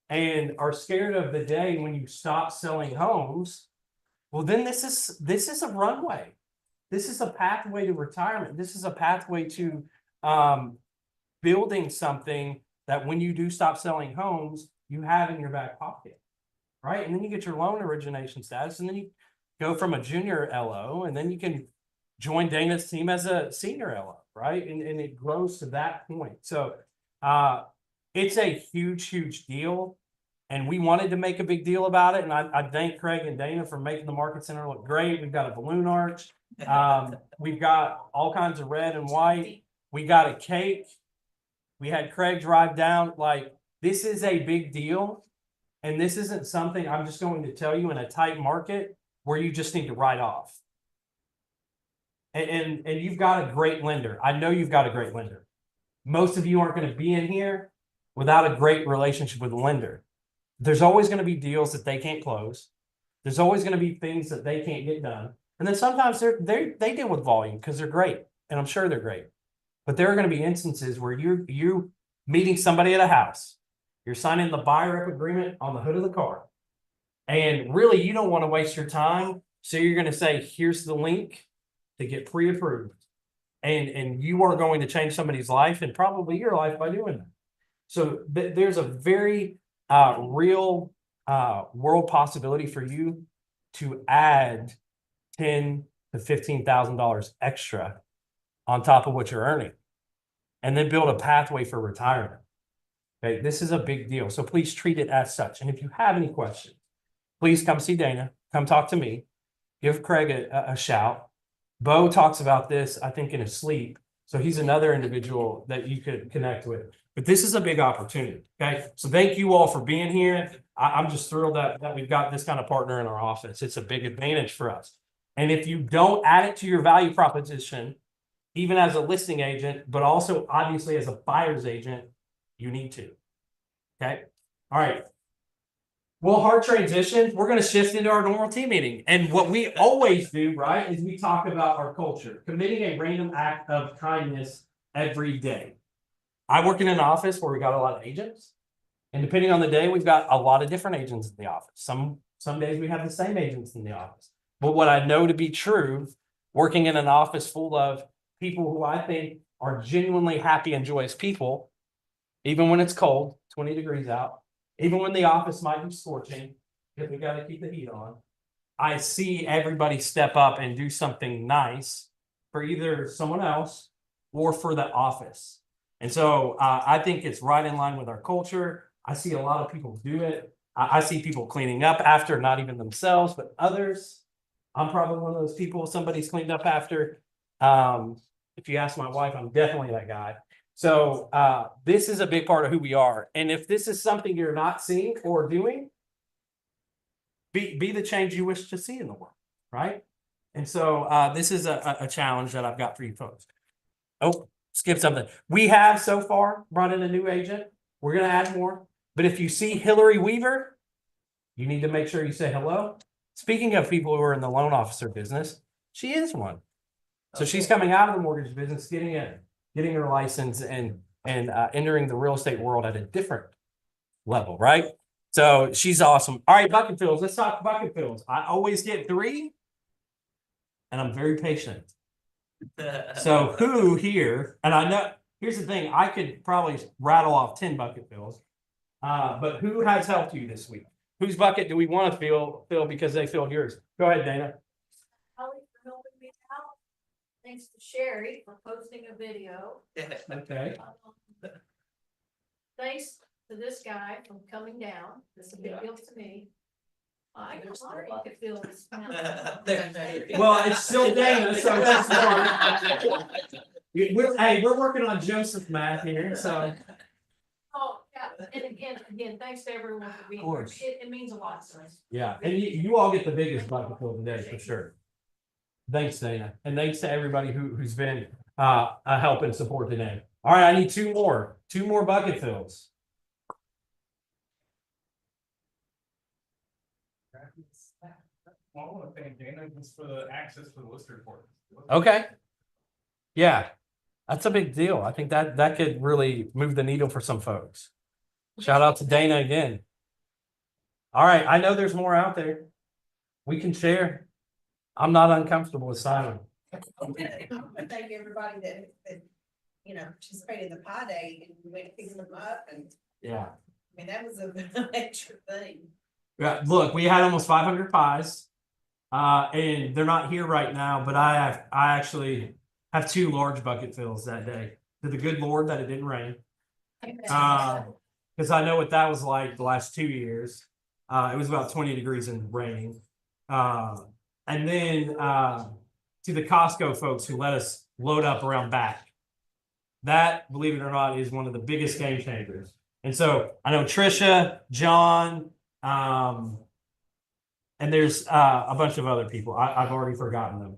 [SPEAKER 12] and are scared of the day when you stop selling homes, well, then this is a runway. This is a pathway to retirement. This is a pathway to building something that when you do stop selling homes, you have in your back pocket, right? And then you get your loan origination status, and then you go from a junior LO, and then you can join Dana's team as a senior LO, right? And it grows to that point. So it's a huge deal. And we wanted to make a big deal about it. And I thank Craig and Dana for making the Market Center look great. We've got a balloon arch. We've got all kinds of red and white. We got a cake. We had Craig drive down. Like, this is a big deal. And this isn't something I'm just going to tell you in a tight market where you just need to write off. And you've got a great lender. I know you've got a great lender. Most of you aren't going to be in here without a great relationship with a lender. There's always going to be deals that they can't close. There's always going to be things that they can't get done. And then sometimes they deal with volume because they're great. And I'm sure they're great. But there are going to be instances where you're meeting somebody at a house. You're signing the buyer up agreement on the hood of the car. And really, you don't want to waste your time. So you're going to say, here's the link to get pre-approved. And you are going to change somebody's life and probably your life by doing that. So there's a very real world possibility for you to add $10,000 to $15,000 extra on top of what you're earning, and then build a pathway for retirement. Okay, this is a big deal. So please treat it as such. And if you have any questions, please come see Dana. Come talk to me. Give Craig a shout. Bo talks about this, I think, in his sleep. So he's another individual that you could connect with. But this is a big opportunity. Okay. So thank you all for being here. I'm just thrilled that we've got this kind of partner in our office. It's a big advantage for us. And if you don't add it to your value proposition, even as a listing agent, but also obviously as a buyer's agent, you need to. Okay. All right. Well, hard transition. We're going to shift into our normal team meeting. And what we always do, right, is we talk about our culture, committing a random act of kindness every day. I work in an office where we got a lot of agents. And depending on the day, we've got a lot of different agents in the office. Some days we have the same agents in the office. But what I know to be true, working in an office full of people who I think are genuinely happy and joyous people, even when it's cold, 20 degrees out, even when the office might be scorching, because we got to keep the heat on, I see everybody step up and do something nice for either someone else or for the office. And so I think it's right in line with our culture. I see a lot of people do it. I see people cleaning up after, not even themselves, but others. I'm probably one of those people somebody's cleaned up after. If you ask my wife, I'm definitely that guy. So this is a big part of who we are. And if this is something you're not seeing or doing, be the change you wish to see in the world, right? And so this is a challenge that I've got for you folks. Oh, skip something. We have so far brought in a new agent. We're going to add more. But if you see Hillary Weaver, you need to make sure you say hello. Speaking of people who are in the loan officer business, she is one. So she's coming out of the mortgage business, getting her license and entering the real estate world at a different level, right? So she's awesome. All right, bucket fills. Let's talk bucket fills. I always get 3, and I'm very patient. So who here, and I know, here's the thing, I could probably rattle off 10 bucket fills, but who has helped you this week? Whose bucket do we want to fill because they filled yours? Go ahead, Dana.
[SPEAKER 7] Thanks to Sherry for posting a video.
[SPEAKER 12] Okay.
[SPEAKER 7] Thanks to this guy for coming down. This is a big deal to me. I can bucket fills.
[SPEAKER 12] Well, it's still Dana, so that's fine. We're working on Joseph math here, so.
[SPEAKER 7] Oh, yeah, and again, thanks to everyone for being here. It means a lot to us.
[SPEAKER 12] Yeah, and you all get the biggest bucket fill today, for sure. Thanks, Dana, and thanks to everybody who's been a help and support today. All right, I need two more bucket fills.
[SPEAKER 11] Well, I want to thank Dana just for the access to the list report.
[SPEAKER 12] Okay. Yeah, that's a big deal. I think that could really move the needle for some folks. Shout out to Dana again. All right, I know there's more out there. We can share. I'm not uncomfortable with signing.
[SPEAKER 10] I thank everybody that, you know, participated in the pie day and we went picking them up and,
[SPEAKER 12] Yeah.
[SPEAKER 10] I mean, that was a major thing.
[SPEAKER 12] Yeah, look, we had almost 500 pies. And they're not here right now, but I actually have 2 large bucket fills that day. To the good Lord that it didn't rain. Because I know what that was like the last 2 years. It was about 20 degrees and raining. And then to the Costco folks who let us load up around back. That, believe it or not, is one of the biggest game changers. And so I know Trisha, John, and there's a bunch of other people. I've already forgotten them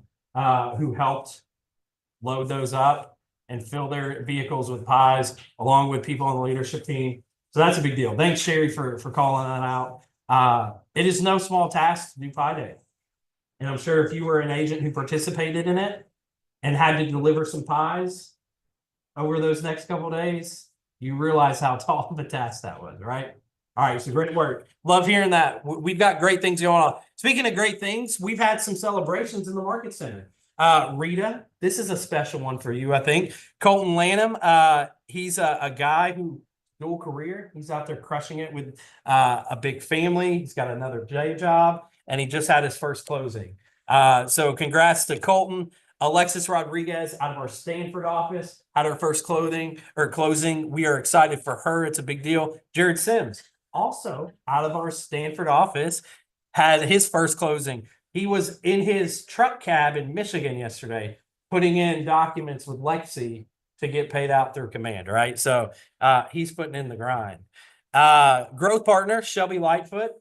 [SPEAKER 12] who helped load those up and fill their vehicles with pies, along with people on the leadership team. So that's a big deal. Thanks, Sherry, for calling that out. It is no small task to do Pie Day. And I'm sure if you were an agent who participated in it and had to deliver some pies over those next couple of days, you realize how tall of a task that was, right? All right, so great work. Love hearing that. We've got great things going on. Speaking of great things, we've had some celebrations in the Market Center. Rita, this is a special one for you, I think. Colton Lanham, he's a guy who dual career. He's out there crushing it with a big family. He's got another day job, and he just had his first closing. So congrats to Colton. Alexis Rodriguez out of our Stanford office had her first closing. We are excited for her. It's a big deal. Jared Sims, also out of our Stanford office, had his first closing. He was in his truck cab in Michigan yesterday, putting in documents with Lexi to get paid out through Command, right? So he's putting in the grind. Growth partner, Shelby Lightfoot.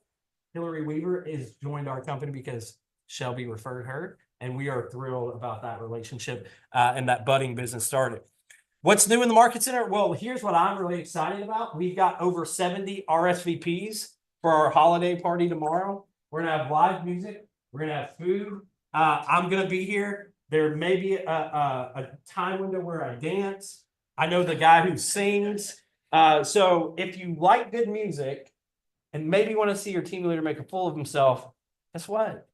[SPEAKER 12] Hillary Weaver is joined our company because Shelby referred her, and we are thrilled about that relationship and that budding business started. What's new in the Market Center? Well, here's what I'm really excited about. We've got over 70 RSVPs for our holiday party tomorrow. We're going to have live music. We're going to have food. I'm going to be here. There may be a time window where I dance. I know the guy who sings. So if you like good music and maybe want to see your team leader make a fool of himself, guess what?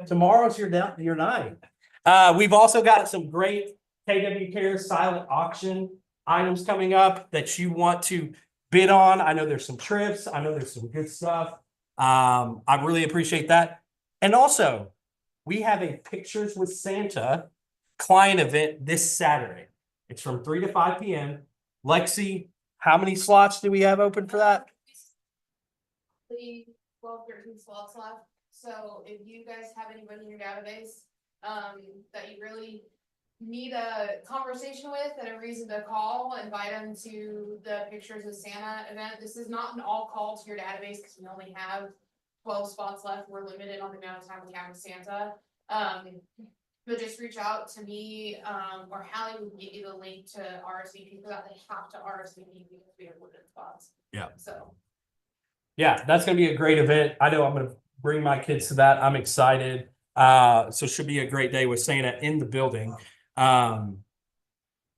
[SPEAKER 12] Tomorrow's your night. We've also got some great KW Cares silent auction items coming up that you want to bid on. I know there's some trips. I know there's some good stuff. I really appreciate that. And also, we have a Pictures with Santa client event this Saturday. It's from 3 to 5 p.m. Lexi, how many slots do we have open for that?
[SPEAKER 2] 13 slots left. So if you guys have anybody in your database that you really need a conversation with and a reason to call, invite them to the Pictures of Santa event. This is not an all call to your database because we only have 12 spots left. We're limited on the amount of time we have with Santa. But just reach out to me or Hallie will get you the link to RSVP for that. They have to RSVP because we have limited spots.
[SPEAKER 12] Yeah.
[SPEAKER 2] So
[SPEAKER 12] yeah, that's going to be a great event. I know I'm going to bring my kids to that. I'm excited. So it should be a great day with Santa in the building.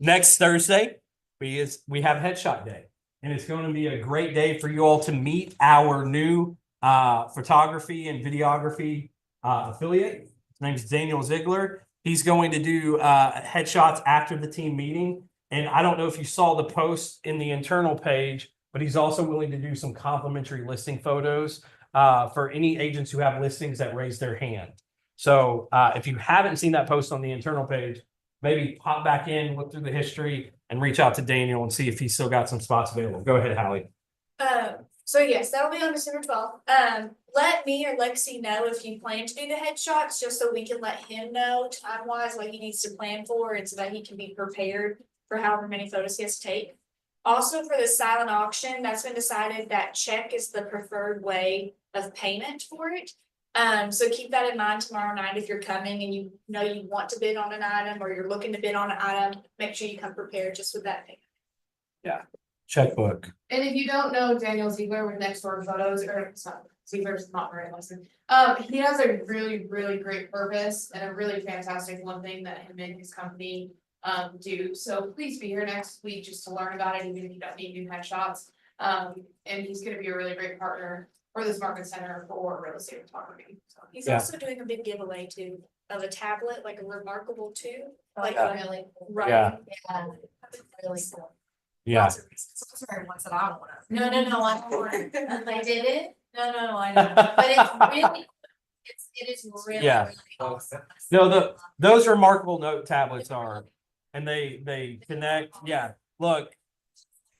[SPEAKER 12] Next Thursday, we have Headshot Day, and it's going to be a great day for you all to meet our new photography and videography affiliate. His name's Daniel Ziegler. He's going to do headshots after the team meeting. And I don't know if you saw the post in the internal page, but he's also willing to do some complimentary listing photos for any agents who have listings that raise their hand. So if you haven't seen that post on the internal page, maybe pop back in, look through the history, and reach out to Daniel and see if he's still got some spots available. Go ahead, Hallie.
[SPEAKER 13] So yes, that'll be on December 12th. Let me or Lexi know if you plan to do the headshots, just so we can let him know time-wise what he needs to plan for, and so that he can be prepared for however many photos he has to take. Also, for the silent auction, that's been decided that check is the preferred way of payment for it. So keep that in mind tomorrow night if you're coming and you know you want to bid on an item or you're looking to bid on an item, make sure you come prepared just with that thing.
[SPEAKER 12] Checkbook.
[SPEAKER 9] And if you don't know Daniel Ziegler with Next Door Photos, or Ziegler's not very listened. He has a really, really great purpose and a really fantastic one thing that him and his company do. So please be here next week just to learn about it, even if you don't need new headshots. And he's gonna be a really great partner for this market center for real estate photography. So
[SPEAKER 13] He's
[SPEAKER 12] Yeah.
[SPEAKER 13] also doing a big giveaway too of a tablet, like a remarkable too. Like
[SPEAKER 12] Yeah.
[SPEAKER 13] really,
[SPEAKER 12] Yeah.
[SPEAKER 13] right?
[SPEAKER 9] Really cool.
[SPEAKER 12] Yeah.
[SPEAKER 13] Lots of reasons.
[SPEAKER 9] Those are ones that I don't wanna.
[SPEAKER 13] No, I did it. No, I know.
[SPEAKER 9] But it's really, it is really,
[SPEAKER 12] Yeah.
[SPEAKER 9] really awesome.
[SPEAKER 12] No, those remarkable note tablets are, and they connect. Yeah, look,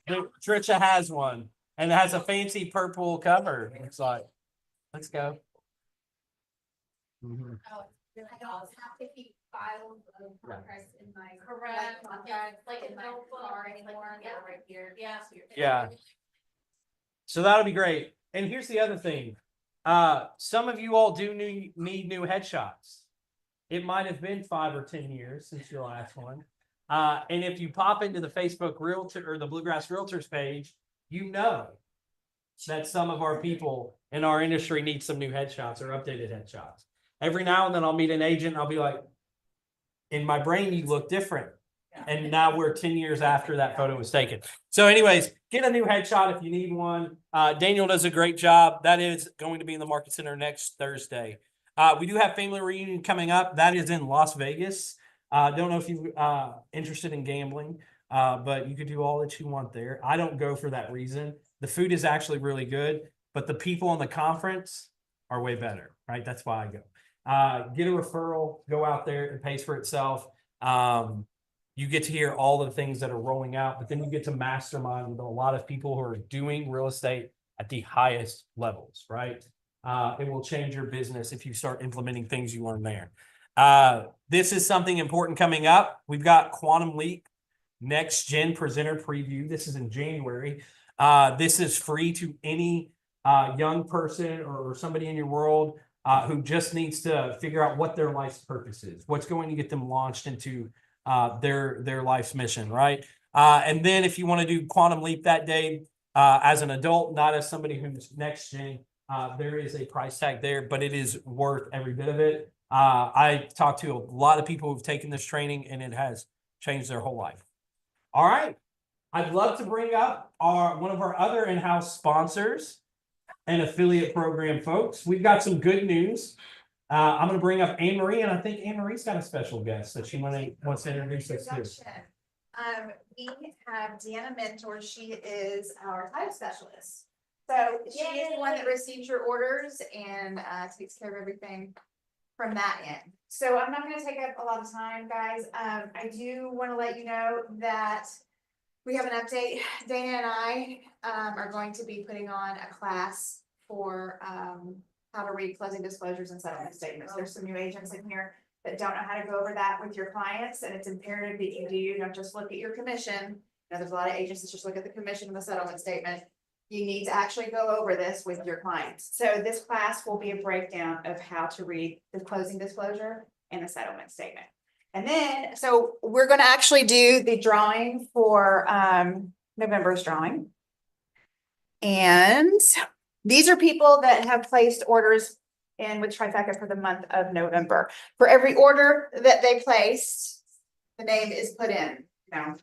[SPEAKER 12] Trisha has one, and it has a fancy purple cover. It's like, let's go. Mhm.
[SPEAKER 2] I don't have to keep files of progress in my.
[SPEAKER 13] Correct.
[SPEAKER 2] Like
[SPEAKER 13] in
[SPEAKER 2] in my
[SPEAKER 13] notebook,
[SPEAKER 2] car
[SPEAKER 13] like,
[SPEAKER 2] anymore,
[SPEAKER 13] yeah.
[SPEAKER 2] right here.
[SPEAKER 13] Yeah.
[SPEAKER 12] Yeah. So that'll be great. And here's the other thing. Some of you all do need new headshots. It might have been 5 or 10 years since your last one. And if you pop into the Facebook Realtor or the Bluegrass Realtors page, you know that some of our people in our industry need some new headshots or updated headshots. Every now and then I'll meet an agent and I'll be like, in my brain, you look different. And now we're 10 years after that photo was taken. So anyways, get a new headshot if you need one. Daniel does a great job. That is going to be in the Market Center next Thursday. We do have family reunion coming up. That is in Las Vegas. Don't know if you're interested in gambling, but you could do all that you want there. I don't go for that reason. The food is actually really good, but the people in the conference are way better, right? That's why I go. Get a referral, go out there, it pays for itself. You get to hear all the things that are rolling out, but then you get to mastermind with a lot of people who are doing real estate at the highest levels, right? It will change your business if you start implementing things you learn there. This is something important coming up. We've got Quantum Leap Next Gen Presenter Preview. This is in January. This is free to any young person or somebody in your world who just needs to figure out what their life's purpose is, what's going to get them launched into their life's mission, right? And then if you want to do Quantum Leap that day as an adult, not as somebody who's next gen, there is a price tag there, but it is worth every bit of it. I talked to a lot of people who've taken this training and it has changed their whole life. All right. I'd love to bring up one of our other in-house sponsors and affiliate program folks. We've got some good news. I'm going to bring up Anne Marie, and I think Anne Marie's got a special guest that she wants to introduce us to.
[SPEAKER 14] We have Deanna Mentor. She is our title specialist. So she is the one that receives your orders and takes care of everything from that end. So I'm not going to take up a lot of time, guys. I do want to let you know that we have an update. Dana and I are going to be putting on a class for how to read closing disclosures and settlement statements. There's some new agents in here that don't know how to go over that with your clients, and it's imperative that you do. You don't just look at your commission. You know, there's a lot of agents that just look at the commission and the settlement statement. You need to actually go over this with your clients. So this class will be a breakdown of how to read the closing disclosure and the settlement statement. And then, so we're going to actually do the drawing for November's drawing. And these are people that have placed orders in with Trifecta for the month of November. For every order that they placed, the name is put in. You know,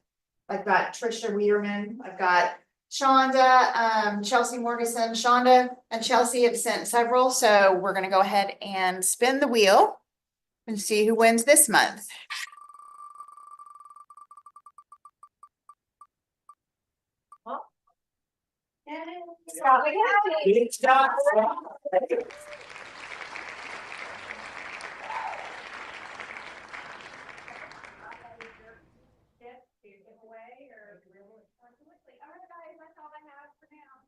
[SPEAKER 14] I've got Trisha Wiederman, I've got Shonda, Chelsea Morganson. Shonda and Chelsea have sent several, so we're going to go ahead and spin the wheel and see who wins this month.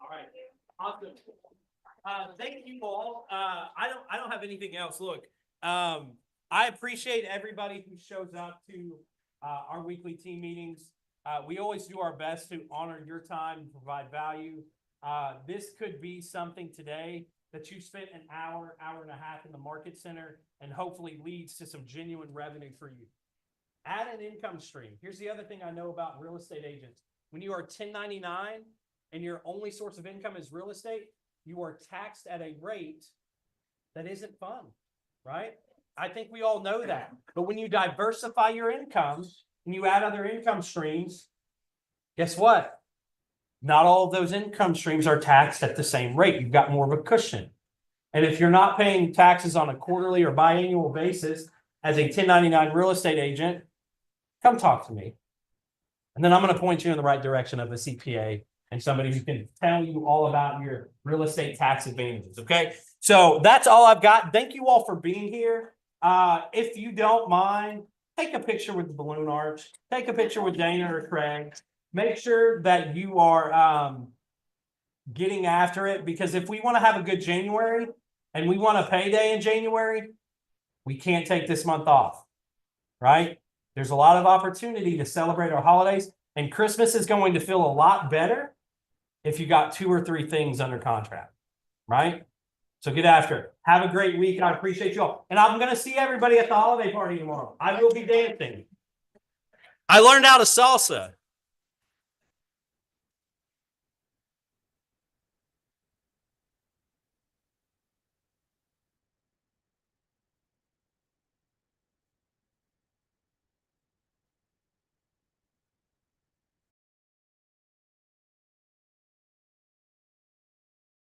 [SPEAKER 12] All right, awesome. Thank you all. I don't have anything else. Look, I appreciate everybody who shows up to our weekly team meetings. We always do our best to honor your time and provide value. This could be something today that you spent an hour, hour and a half in the market center and hopefully leads to some genuine revenue for you. Add an income stream. Here's the other thing I know about real estate agents. When you are 1099 and your only source of income is real estate, you are taxed at a rate that isn't fun, right? I think we all know that. But when you diversify your income and you add other income streams, guess what? Not all of those income streams are taxed at the same rate. You've got more of a cushion. And if you're not paying taxes on a quarterly or biannual basis as a 1099 real estate agent, come talk to me. And then I'm going to point you in the right direction of a CPA and somebody who can tell you all about your real estate tax advantages. Okay. So that's all I've got. Thank you all for being here. If you don't mind, take a picture with the balloon arch, take a picture with Dana or Craig. Make sure that you are getting after it, because if we want to have a good January and we want a payday in January, we can't take this month off, right? There's a lot of opportunity to celebrate our holidays, and Christmas is going to feel a lot better if you got 2 or 3 things under contract, right? So get after it. Have a great week. I appreciate you all. And I'm going to see everybody at the holiday party tomorrow. I will be dancing. I learned how to salsa.